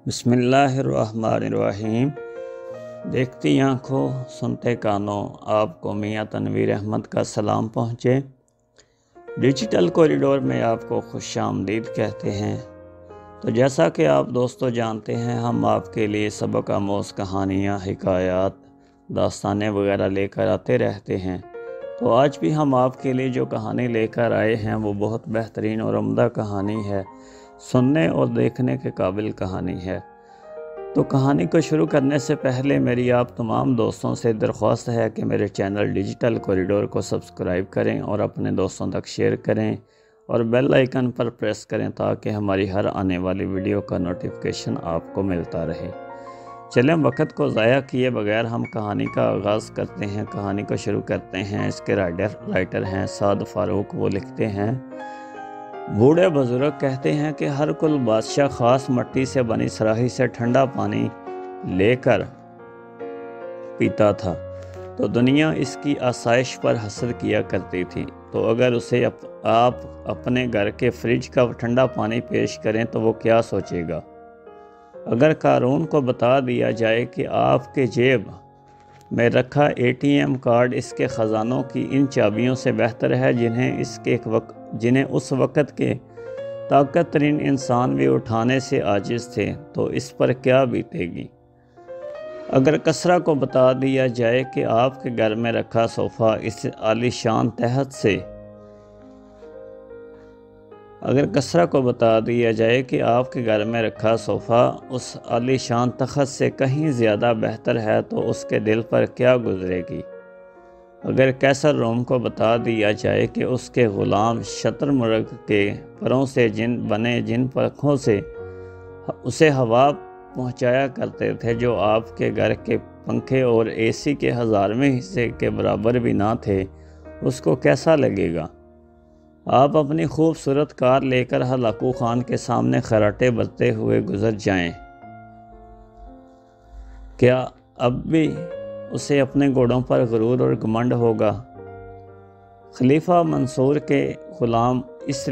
بسم اللہ الرحمن الرحیم۔ دیکھتی آنکھوں سنتے کانوں آپ کو میاں تنویر احمد کا سلام پہنچے۔ ڈیجیٹل کوریڈور میں آپ کو خوش آمدید کہتے ہیں۔ تو جیسا کہ آپ دوستو جانتے ہیں، ہم آپ کے لیے سبق آموز کہانیاں، حکایات، داستانیں وغیرہ لے کر آتے رہتے ہیں۔ تو آج بھی ہم آپ کے لیے جو کہانی لے کر آئے ہیں وہ بہت بہترین اور عمدہ کہانی ہے، سننے اور دیکھنے کے قابل کہانی ہے۔ تو کہانی کو شروع کرنے سے پہلے میری آپ تمام دوستوں سے درخواست ہے کہ میرے چینل ڈیجیٹل کوریڈور کو سبسکرائب کریں اور اپنے دوستوں تک شیئر کریں اور بیل آئیکن پر پریس کریں تاکہ ہماری ہر آنے والی ویڈیو کا نوٹیفیکیشن آپ کو ملتا رہے۔ چلیں وقت کو ضائع کیے بغیر ہم کہانی کا آغاز کرتے ہیں، کہانی کو شروع کرتے ہیں۔ اس کے رائٹر ہیں سعد فاروق۔ وہ لکھتے ہیں، بوڑھے بزرگ کہتے ہیں کہ ہر کل بادشاہ خاص مٹی سے بنی صراحی سے ٹھنڈا پانی لے کر پیتا تھا تو دنیا اس کی آسائش پر حسد کیا کرتی تھی۔ تو اگر اسے آپ اپنے گھر کے فریج کا ٹھنڈا پانی پیش کریں تو وہ کیا سوچے گا؟ اگر قارون کو بتا دیا جائے کہ آپ کے جیب میں رکھا ATM کارڈ اس کے خزانوں کی ان چابیوں سے بہتر ہے جنہیں اس وقت کے طاقت ترین انسان بھی اٹھانے سے عاجز تھے، تو اس پر کیا بیتے گی؟ اگر کسریٰ کو بتا دیا جائے کہ آپ کے گھر میں رکھا صوفہ اس عالی شان اس عالی شان تخت سے کہیں زیادہ بہتر ہے تو اس کے دل پر کیا گزرے گی؟ اگر قیصر روم کو بتا دیا جائے کہ اس کے غلام شتر مرغ کے پروں سے جن پنکھوں سے اسے ہوا پہنچایا کرتے تھے جو آپ کے گھر کے پنکھے اور AC کے 1000ویں حصے کے برابر بھی نہ تھے، اس کو کیسا لگے گا؟ آپ اپنی خوبصورت کار لے کر ہلاکو خان کے سامنے خراٹے برتے ہوئے گزر جائیں، کیا اب بھی اسے اپنے گھوڑوں پر غرور اور گھمنڈ ہوگا؟ خلیفہ منصور کے غلام اس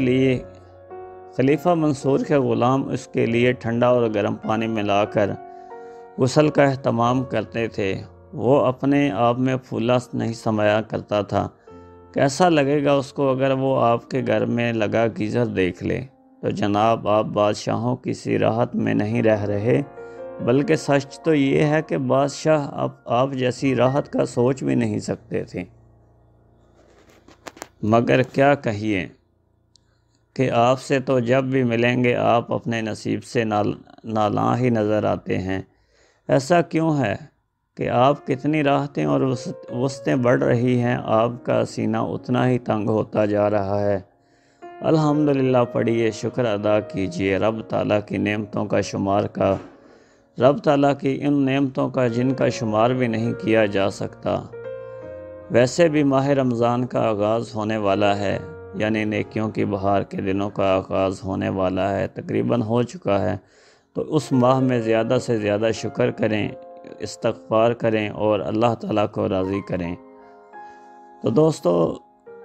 کے لیے ٹھنڈا اور گرم پانی ملا کر غسل کا اہتمام کرتے تھے۔ وہ اپنے آپ میں پھولا نہیں سمایا کرتا تھا۔ کیسا لگے گا اس کو اگر وہ آپ کے گھر میں لگا گیزر دیکھ لے؟ تو جناب، آپ بادشاہوں کی سی راحت میں نہیں رہ رہے، بلکہ سچ تو یہ ہے کہ بادشاہ آپ جیسی راحت کا سوچ بھی نہیں سکتے تھے۔ مگر کیا کہیے کہ آپ سے تو جب بھی ملیں گے آپ اپنے نصیب سے نالاں ہی نظر آتے ہیں۔ ایسا کیوں ہے کہ آپ کتنی راحتیں اور وسعتیں بڑھ رہی ہیں، آپ کا سینہ اتنا ہی تنگ ہوتا جا رہا ہے؟ الحمدللہ پڑھیے، شکر ادا کیجیے رب تعالیٰ کی ان نعمتوں کا جن کا شمار بھی نہیں کیا جا سکتا۔ ویسے بھی ماہ رمضان کا آغاز ہونے والا ہے، یعنی نیکیوں کی بہار کے دنوں کا آغاز ہونے والا ہے، تقریباً ہو چکا ہے۔ تو اس ماہ میں زیادہ سے زیادہ شکر کریں، استغفار کریں اور اللہ تعالیٰ کو راضی کریں۔ تو دوستو،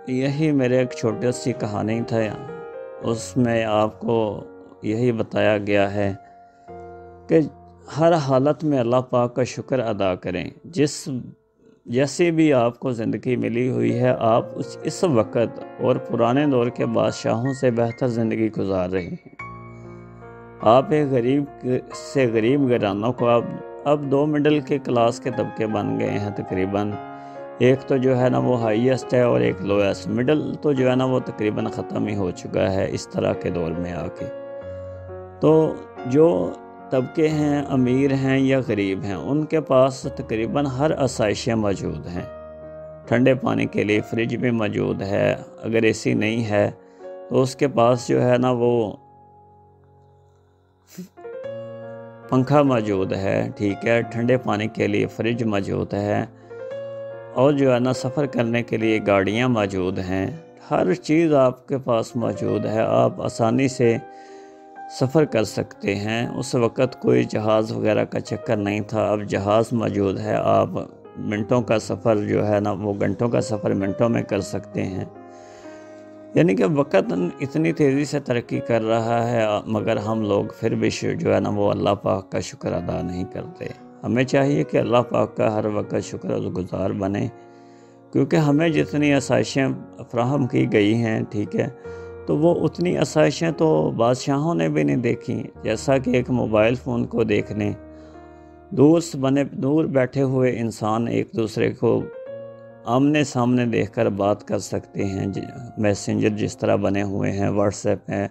یہی میرے ایک چھوٹی سی کہانی تھا، اس میں آپ کو یہی بتایا گیا ہے کہ ہر حالت میں اللہ پاک کا شکر ادا کریں۔ جیسی بھی آپ کو زندگی ملی ہوئی ہے، آپ اس وقت اور پرانے دور کے بادشاہوں سے بہتر زندگی گزار رہے ہیں۔ آپ ایک غریب گھرانوں کو اب 2 مڈل کے کلاس کے طبقے بن گئے ہیں تقریباً۔ ایک تو جو ہے نا وہ ہائیسٹ ہے اور ایک لویسٹ، مڈل تو جو ہے نا وہ تقریباً ختم ہی ہو چکا ہے اس طرح کے دور میں آ کے۔ تو جو طبقے ہیں، امیر ہیں یا غریب ہیں، ان کے پاس تقریباً ہر آسائشیں موجود ہیں۔ ٹھنڈے پانی کے لیے فریج بھی موجود ہے، اگر AC نہیں ہے تو اس کے پاس جو ہے نا وہ پنکھا موجود ہے، ٹھیک ہے، ٹھنڈے پانی کے لیے فریج موجود ہے، اور جو ہے نا سفر کرنے کے لیے گاڑیاں موجود ہیں۔ ہر چیز آپ کے پاس موجود ہے، آپ آسانی سے سفر کر سکتے ہیں۔ اس وقت کوئی جہاز وغیرہ کا چکر نہیں تھا، اب جہاز موجود ہے، آپ منٹوں کا سفر جو ہے نا وہ گھنٹوں کا سفر منٹوں میں کر سکتے ہیں۔ یعنی کہ وقت اتنی تیزی سے ترقی کر رہا ہے، مگر ہم لوگ پھر بھی جو ہے نا وہ اللہ پاک کا شکر ادا نہیں کرتے۔ ہمیں چاہیے کہ اللہ پاک کا ہر وقت شکر گزار بنے، کیونکہ ہمیں جتنی آسائشیں فراہم کی گئی ہیں، ٹھیک ہے، تو وہ اتنی آسائشیں تو بادشاہوں نے بھی نہیں دیکھی۔ جیسا کہ ایک موبائل فون کو دیکھنے، دور بیٹھے ہوئے انسان ایک دوسرے کو آمنے سامنے دیکھ کر بات کر سکتے ہیں، میسنجر جس طرح بنے ہوئے ہیں، واٹس ایپ ہیں،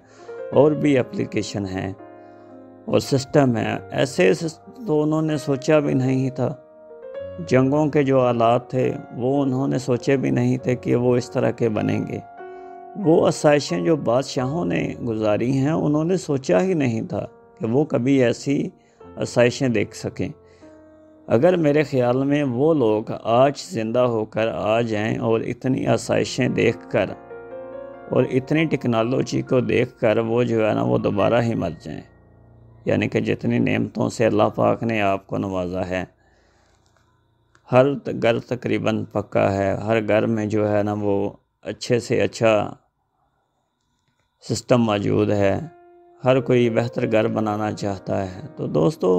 اور بھی اپلیکیشن ہیں اور سسٹم ہیں، ایسے تو انہوں نے سوچا بھی نہیں تھا۔ جنگوں کے جو آلات تھے وہ انہوں نے سوچے بھی نہیں تھے کہ وہ اس طرح کے بنیں گے۔ وہ آسائشیں جو بادشاہوں نے گزاری ہیں، انہوں نے سوچا ہی نہیں تھا کہ وہ کبھی ایسی آسائشیں دیکھ سکیں۔ اگر میرے خیال میں وہ لوگ آج زندہ ہو کر آ جائیں اور اتنی آسائشیں دیکھ کر اور اتنی ٹیکنالوجی کو دیکھ کر وہ جو ہے نا وہ دوبارہ ہی مر جائیں، یعنی کہ جتنی نعمتوں سے اللہ پاک نے آپ کو نوازا ہے، ہر گھر تقریباً پکا ہے، ہر گھر میں جو ہے نا وہ اچھے سے اچھا سسٹم موجود ہے، ہر کوئی بہتر گھر بنانا چاہتا ہے۔ تو دوستو،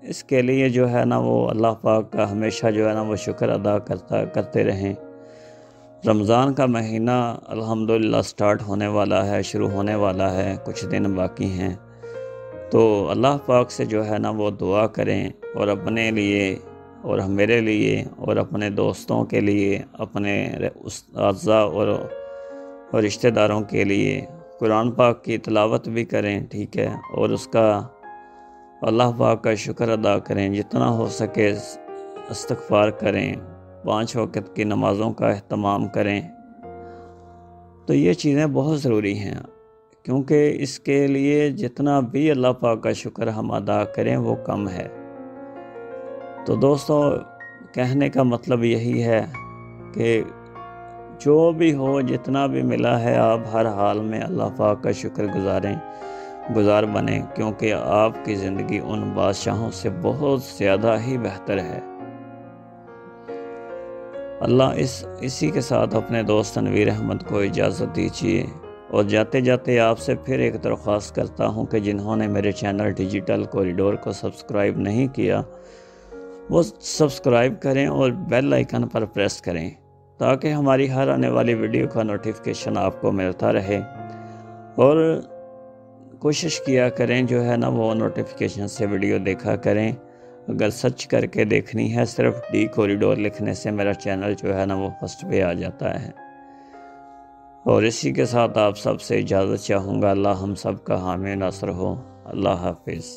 اس کے لیے جو ہے نا وہ اللہ پاک کا ہمیشہ جو ہے نا وہ شکر ادا کرتے رہیں۔ رمضان کا مہینہ الحمدللہ سٹارٹ ہونے والا ہے، شروع ہونے والا ہے، کچھ دن باقی ہیں۔ تو اللہ پاک سے جو ہے نا وہ دعا کریں، اور اپنے لیے اور میرے لیے اور اپنے دوستوں کے لیے، اپنے اساتذہ اور رشتہ داروں کے لیے قرآن پاک کی تلاوت بھی کریں، ٹھیک ہے، اور اس کا اللہ پاک کا شکر ادا کریں، جتنا ہو سکے استغفار کریں، 5 وقت کی نمازوں کا اہتمام کریں۔ تو یہ چیزیں بہت ضروری ہیں، کیونکہ اس کے لیے جتنا بھی اللہ پاک کا شکر ہم ادا کریں وہ کم ہے۔ تو دوستو، کہنے کا مطلب یہی ہے کہ جو بھی ہو، جتنا بھی ملا ہے، آپ ہر حال میں اللہ پاک کا شکر گزار بنیں، کیونکہ آپ کی زندگی ان بادشاہوں سے بہت زیادہ ہی بہتر ہے۔ اللہ اسی کے ساتھ اپنے دوست تنویر احمد کو اجازت دیجیے، اور جاتے جاتے آپ سے پھر ایک درخواست کرتا ہوں کہ جنہوں نے میرے چینل ڈیجیٹل کوریڈور کو سبسکرائب نہیں کیا، وہ سبسکرائب کریں اور بیل آئیکن پر پریس کریں، تاکہ ہماری ہر آنے والی ویڈیو کا نوٹیفیکیشن آپ کو ملتا رہے۔ اور کوشش کیا کریں جو ہے نا وہ نوٹیفیکیشن سے ویڈیو دیکھا کریں۔ اگر سرچ کر کے دیکھنی ہے، صرف ڈی کوریڈور لکھنے سے میرا چینل جو ہے نا وہ فرسٹ پہ آ جاتا ہے۔ اور اسی کے ساتھ آپ سب سے اجازت چاہوں گا۔ اللہ ہم سب کا حامی ناصر ہو۔ اللہ حافظ۔